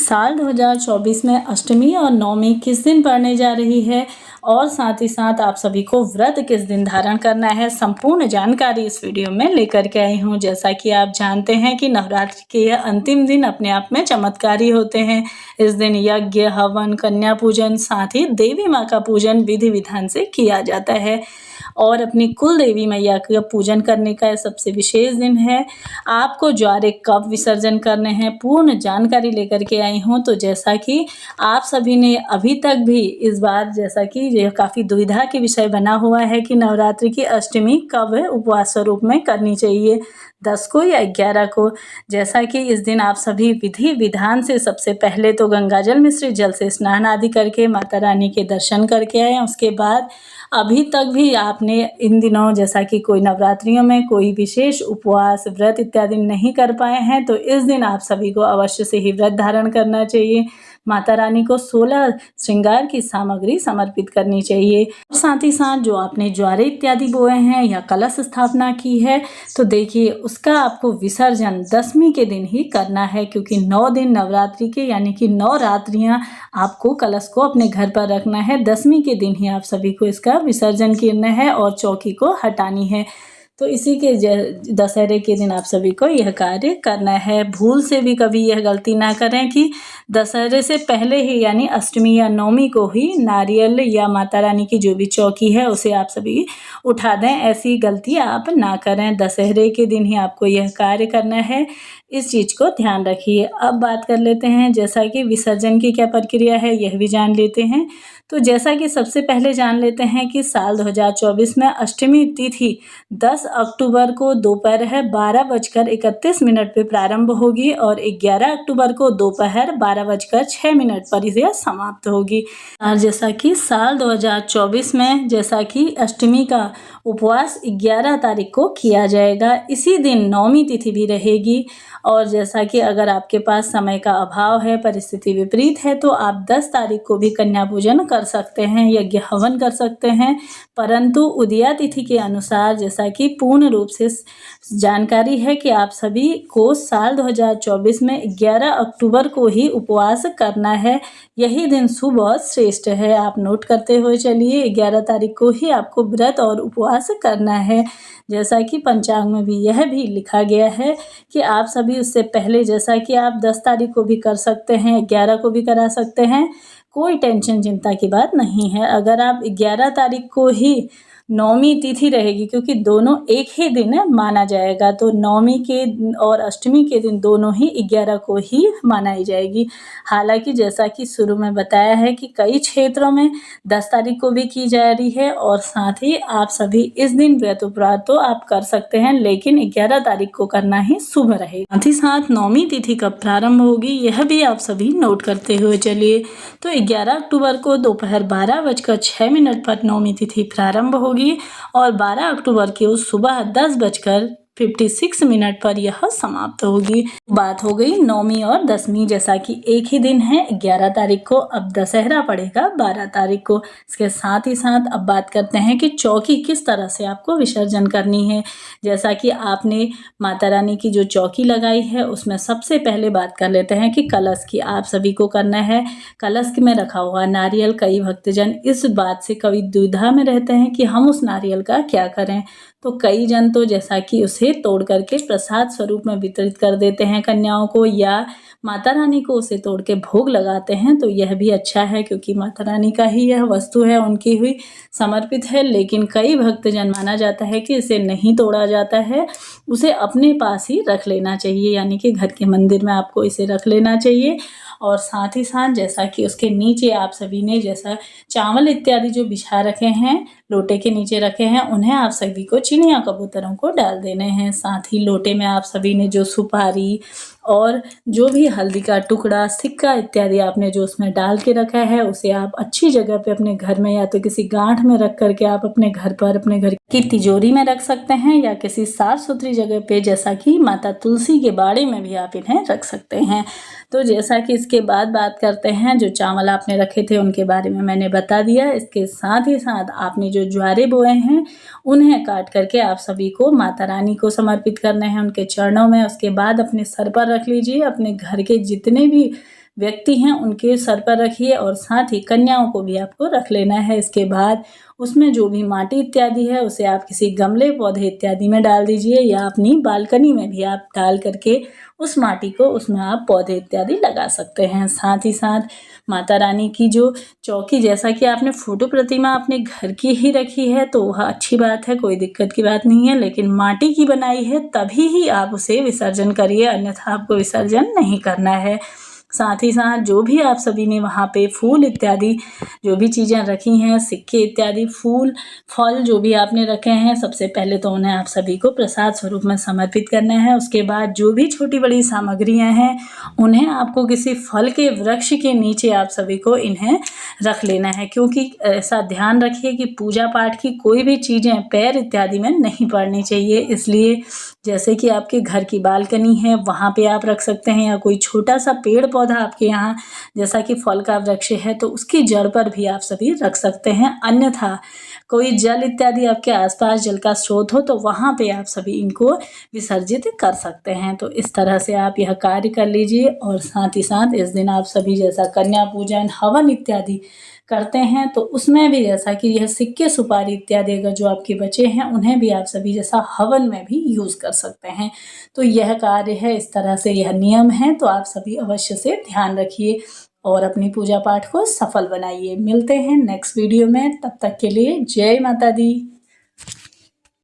साल 2024 में अष्टमी और नवमी किस दिन पड़ने जा रही है और साथ ही साथ आप सभी को व्रत किस दिन धारण करना है, संपूर्ण जानकारी इस वीडियो में लेकर के आई हूँ। जैसा कि आप जानते हैं कि नवरात्रि के यह अंतिम दिन अपने आप में चमत्कारी होते हैं। इस दिन यज्ञ, हवन, कन्या पूजन, साथ ही देवी माँ का पूजन विधि विधान से किया जाता है और अपनी कुल देवी मैया का पूजन करने का सबसे विशेष दिन है। आपको ज्वारे कब विसर्जन करने हैं, पूर्ण जानकारी लेकर के आई हूँ। तो जैसा कि आप सभी ने अभी तक भी इस बार, जैसा कि यह काफ़ी दुविधा के विषय बना हुआ है कि नवरात्रि की अष्टमी कब उपवास स्वरूप में करनी चाहिए, 10 को या 11 को। जैसा कि इस दिन आप सभी विधि विधान से सबसे पहले तो गंगाजल मिश्रित जल से स्नान आदि करके माता रानी के दर्शन करके आए। उसके बाद अभी तक भी आपने इन दिनों, जैसा कि कोई नवरात्रियों में कोई विशेष उपवास, व्रत इत्यादि नहीं कर पाए हैं, तो इस दिन आप सभी को अवश्य से ही व्रत धारण करना चाहिए। माता रानी को 16 श्रृंगार की सामग्री समर्पित करनी चाहिए। साथ ही साथ जो आपने ज्वारे इत्यादि बोए हैं या कलश स्थापना की है, तो देखिए उसका आपको विसर्जन दशमी के दिन ही करना है, क्योंकि 9 दिन नवरात्रि के यानी कि 9 रात्रियां आपको कलश को अपने घर पर रखना है। दशमी के दिन ही आप सभी को इसका विसर्जन करना है और चौकी को हटानी है। तो इसी के दशहरे के दिन आप सभी को यह कार्य करना है। भूल से भी कभी यह गलती ना करें कि दशहरे से पहले ही यानी अष्टमी या नवमी को ही नारियल या माता रानी की जो भी चौकी है उसे आप सभी उठा दें। ऐसी गलती आप ना करें। दशहरे के दिन ही आपको यह कार्य करना है, इस चीज़ को ध्यान रखिए। अब बात कर लेते हैं जैसा कि विसर्जन की क्या प्रक्रिया है, यह भी जान लेते हैं। तो जैसा कि सबसे पहले जान लेते हैं कि साल 2024 में अष्टमी तिथि 10 अक्टूबर को दोपहर 12:31 पे प्रारंभ होगी और 11 अक्टूबर को दोपहर 12:06 पर यह समाप्त होगी। और जैसा कि साल 2024 में जैसा कि अष्टमी का उपवास 11 तारीख को किया जाएगा, इसी दिन नवमी तिथि भी रहेगी। और जैसा कि अगर आपके पास समय का अभाव है, परिस्थिति विपरीत है, तो आप 10 तारीख को भी कन्या पूजन कर सकते हैं, यज्ञ हवन कर सकते हैं। परंतु उदया तिथि के अनुसार जैसा कि पूर्ण रूप से जानकारी है कि आप सभी को साल 2024 में 11 अक्टूबर को ही उपवास करना है। यही दिन शुभ और श्रेष्ठ है। आप नोट करते हुए चलिए, 11 तारीख को ही आपको व्रत और उपवास करना है। जैसा कि पंचांग में भी यह भी लिखा गया है कि आप सभी उससे पहले, जैसा कि आप 10 तारीख को भी कर सकते हैं, 11 को भी करा सकते हैं, कोई टेंशन चिंता की बात नहीं है। अगर आप 11 तारीख को ही नवमी तिथि रहेगी, क्योंकि दोनों एक ही दिन माना जाएगा, तो नवमी के और अष्टमी के दिन दोनों ही 11 को ही मनाई जाएगी। हालांकि जैसा कि शुरू में बताया है कि कई क्षेत्रों में 10 तारीख को भी की जा रही है और साथ ही आप सभी इस दिन व्रत उपवास तो आप कर सकते हैं, लेकिन 11 तारीख को करना ही शुभ रहेगा। साथ ही साथ नवमी तिथि कब प्रारंभ होगी यह भी आप सभी नोट करते हुए चलिए। तो 11 अक्टूबर को दोपहर 12:06 पर नवमी तिथि प्रारंभ होगी और 12 अक्टूबर की उस सुबह 10:56 पर यह समाप्त होगी। बात हो गई नवमी और दसवीं, जैसा कि एक ही दिन है 11 तारीख को, अब दशहरा पड़ेगा 12 तारीख को। इसके साथ ही साथ अब बात करते हैं कि चौकी किस तरह से आपको विसर्जन करनी है। जैसा कि आपने माता रानी की जो चौकी लगाई है उसमें सबसे पहले बात कर लेते हैं कि कलश की आप सभी को करना है। कलश में रखा हुआ नारियल, कई भक्तजन इस बात से कभी दुविधा में रहते हैं कि हम उस नारियल का क्या करें, तो कई जन तो जैसा कि उसे तोड़ करके प्रसाद स्वरूप में वितरित कर देते हैं कन्याओं को, या माता रानी को उसे तोड़ के भोग लगाते हैं। तो यह भी अच्छा है, क्योंकि माता रानी का ही यह वस्तु है, उनकी हुई समर्पित है। लेकिन कई भक्तजन माना जाता है कि इसे नहीं तोड़ा जाता है, उसे अपने पास ही रख लेना चाहिए, यानी कि घर के मंदिर में आपको इसे रख लेना चाहिए। और साथ ही साथ जैसा कि उसके नीचे आप सभी ने जैसा चावल इत्यादि जो बिछा रखे हैं, लोटे के नीचे रखे हैं, उन्हें आप सभी को चिड़िया कबूतरों को डाल देने हैं। साथ ही लोटे में आप सभी ने जो सुपारी और जो भी हल्दी का टुकड़ा, सिक्का इत्यादि आपने जो उसमें डाल के रखा है, उसे आप अच्छी जगह पे अपने घर में या तो किसी गांठ में रख करके आप अपने घर पर, अपने घर की तिजोरी में रख सकते हैं, या किसी साफ सुथरी जगह पे जैसा कि माता तुलसी के बाड़े में भी आप इन्हें रख सकते हैं। तो जैसा कि इसके बाद बात करते हैं, जो चावल आपने रखे थे उनके बारे में मैंने बता दिया। इसके साथ ही साथ आपने जो ज्वारे बोए हैं उन्हें काट करके आप सभी को माता रानी को समर्पित करने हैं, उनके चरणों में। उसके बाद अपने सर पर रख लीजिए। अपने घर के जितने भी व्यक्ति हैं उनके सर पर रखिए और साथ ही कन्याओं को भी आपको रख लेना है। इसके बाद उसमें जो भी माटी इत्यादि है उसे आप किसी गमले, पौधे इत्यादि में डाल दीजिए या अपनी बालकनी में भी आप डाल करके उस माटी को उसमें आप पौधे इत्यादि लगा सकते हैं। साथ ही साथ माता रानी की जो चौकी, जैसा कि आपने फोटो प्रतिमा अपने घर की ही रखी है तो वह अच्छी बात है, कोई दिक्कत की बात नहीं है, लेकिन माटी की बनाई है तभी ही आप उसे विसर्जन करिए, अन्यथा आपको विसर्जन नहीं करना है। साथ ही साथ जो भी आप सभी ने वहाँ पे फूल इत्यादि जो भी चीज़ें रखी हैं, सिक्के इत्यादि, फूल, फल जो भी आपने रखे हैं, सबसे पहले तो उन्हें आप सभी को प्रसाद स्वरूप में समर्पित करना है। उसके बाद जो भी छोटी बड़ी सामग्रियाँ हैं उन्हें आपको किसी फल के वृक्ष के नीचे आप सभी को इन्हें रख लेना है, क्योंकि ऐसा ध्यान रखिए कि पूजा पाठ की कोई भी चीज़ें पैर इत्यादि में नहीं पड़नी चाहिए। इसलिए जैसे कि आपके घर की बालकनी है वहाँ पे आप रख सकते हैं, या कोई छोटा सा पेड़ पौधा आपके यहाँ जैसा कि फल का वृक्ष है तो उसकी जड़ पर भी आप सभी रख सकते हैं। अन्यथा कोई जल इत्यादि आपके आसपास जल का स्रोत हो तो वहाँ पे आप सभी इनको विसर्जित कर सकते हैं। तो इस तरह से आप यह कार्य कर लीजिए। और साथ ही साथ इस दिन आप सभी जैसा कन्या पूजन, हवन इत्यादि करते हैं तो उसमें भी जैसा कि यह सिक्के, सुपारी इत्यादि अगर जो आपके बचे हैं उन्हें भी आप सभी जैसा हवन में भी यूज़ कर सकते हैं। तो यह कार्य है, इस तरह से यह नियम है, तो आप सभी अवश्य से ध्यान रखिए और अपनी पूजा पाठ को सफल बनाइए। मिलते हैं नेक्स्ट वीडियो में, तब तक के लिए जय माता दी।